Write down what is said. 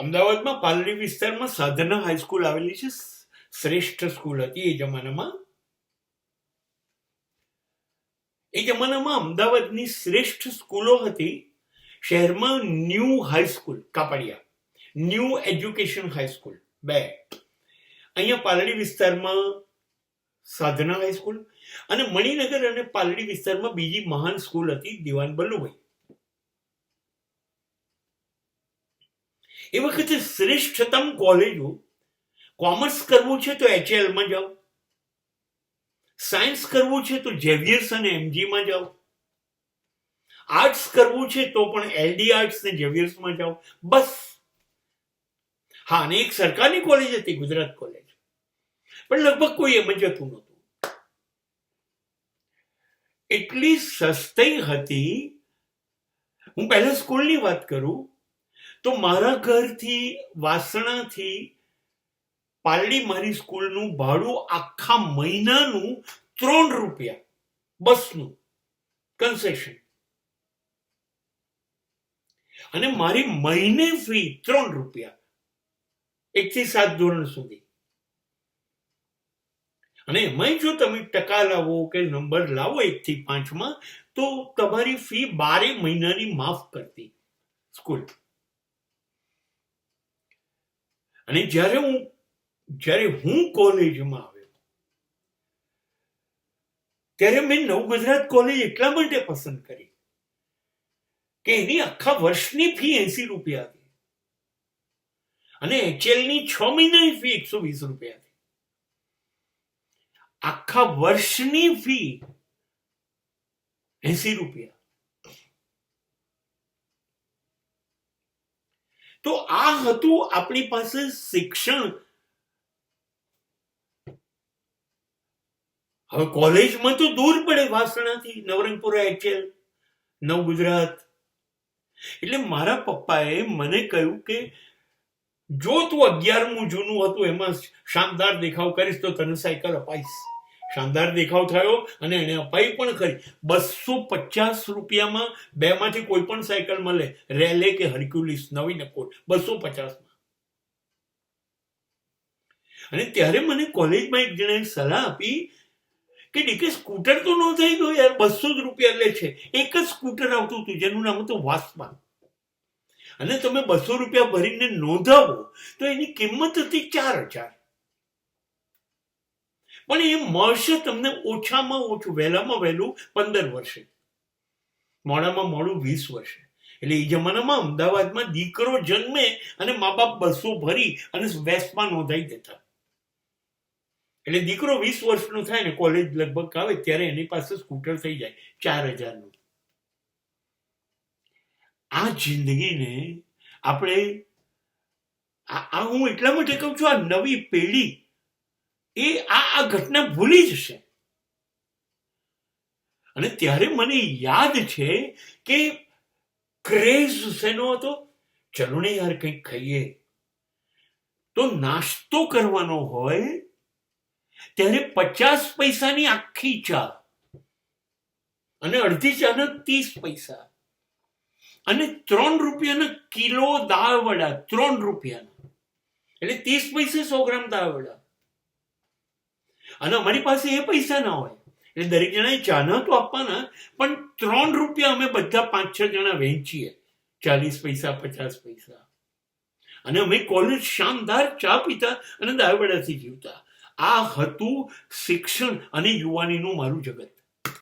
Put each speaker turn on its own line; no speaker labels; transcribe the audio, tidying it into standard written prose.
અમદાવાદમાં પાલડી વિસ્તારમાં સાધના હાઈસ્કૂલ આવેલી છે. શ્રેષ્ઠ સ્કૂલ હતી એ જમાનામાં. અમદાવાદની શ્રેષ્ઠ સ્કૂલો હતી. શહેરમાં new high school Kapadia, new education high school બે. અહીંયા પાલડી વિસ્તારમાં સાધના હાઈસ્કૂલ, અને મણિનગર અને પાલડી વિસ્તારમાં બીજી મહાન સ્કૂલ હતી દિવાન બલ્લુભાઈ. એ વખતે શ્રેષ્ઠતમ કોલેજો, કોમર્સ કરવું છે તો HLમાં જાઓ, સાયન્સ કરવું છે તો ઝેવિયર્સ અને MGમાં જાઓ, આર્ટ્સ કરવું છે તો પણ LD આર્ટ્સ ને ઝેવિયર્સમાં જાઓ, બસ. હા, અને એક સરકારની કોલેજ હતી ગુજરાત કોલેજ, પણ લગભગ કોઈ એમ જતું નહોતું. એટલી સસ્તી હતી. હું પહેલા સ્કૂલની વાત કરું તો મારા ઘરથી વાસણાથી પાલડી મારી સ્કૂલનું ભાડું આખા મહિનાનું 3 રૂપિયા, બસનું કન્સેશન. અને મારી મહિને ફી 3 રૂપિયા 1 થી 7 ધોરણ સુધી. અને એમાં જો તમે ટકા લાવો કે નંબર લાવો 1 થી 5માં, તો તમારી ફી 12 મહિનાની માફ કરતી સ્કૂલ. અને જ્યારે હું કોલેજમાં આવ્યો ત્યારે મેં નવગુજરાત કોલેજ એટલા માટે પસંદ કરી કે એની આખા વર્ષની ફી 80 રૂપિયા હતી અને HLની 6 મહિનાની ફી 120 રૂપિયા હતી. આખા વર્ષની ફી 80 રૂપિયા. તો આ હતું આપણી પાસે શિક્ષણ. હવે કોલેજમાં તો દૂર પડે વાસણાથી, નવરંગપુરા HL, નવગુજરાત. એટલે મારા પપ્પાએ મને કહ્યું કે જો તું 11મું જૂનું હતું એમાં શાનદાર દેખાવ કરીશ તો તને સાયકલ અપાઈશ. શાનદાર દેખાવ થયો અને એને અપાઈ પણ ખરી. 250 રૂપિયામાં બેમાંથી કોઈ પણ સાયકલ મળે, રેલે કે હર્ક્યુલિસ, નવી નકોર, 250માં. અને ત્યારે મને કોલેજમાં એક જણાએ સલાહ આપી કે ડીકે સ્કૂટર તો ન થઈ ગયો યાર, 200 રૂપિયા લે છે. એક જ સ્કૂટર આવતું હતું જેનું નામ હતું વાસ્પા, અને તમે 200 રૂપિયા ભરીને નોંધાવો તો એની કિંમત હતી 4000. પણ એ મળશે તમને ઓછામાં ઓછું, વહેલામાં વહેલું 15 વર્ષે, મોડામાં મોડું 20 વર્ષે. એટલે એ જમાનામાં અમદાવાદમાં દીકરો જન્મે અને મા બાપ 200 ભરી અને વેસ્પમાં નોંધાઈ દેતા. એટલે દીકરો 20 વર્ષનો થાય ને કોલેજ લગભગ આવે ત્યારે એની પાસે સ્કૂટર થઈ જાય 4000નું. આ જિંદગીને આપણે, હું એટલા માટે કહું છું, આ નવી પેઢી એ આ ઘટના ભૂલી જશે. અને ત્યારે મને યાદ છે કે ક્રેઝ શેનો હતો, ચલો ને યાર કંઈક ખાઈએ. તો નાસ્તો કરવાનો હોય ત્યારે 50 પૈસાની આખી ચા, અને અડધી ચાના 30 પૈસા, અને 3 રૂપિયાના કિલો દાળ વડા, 3 રૂપિયાના, એટલે 30 પૈસે 100 ગ્રામ દાળ વડા. અને અમારી પાસે એ પૈસા ના હોય એટલે દરેક જણાએ ચાના તો આપવાના, પણ 3 રૂપિયા અમે બધા 5-6 જણા વહેંચીએ, 40 પૈસા 50 પૈસા. અને અમે કોલેજ શાનદાર ચા પીતા અને દાળ વડાથી જીવતા. આ હતું શિક્ષણ અને યુવાનીનું મારું જગત.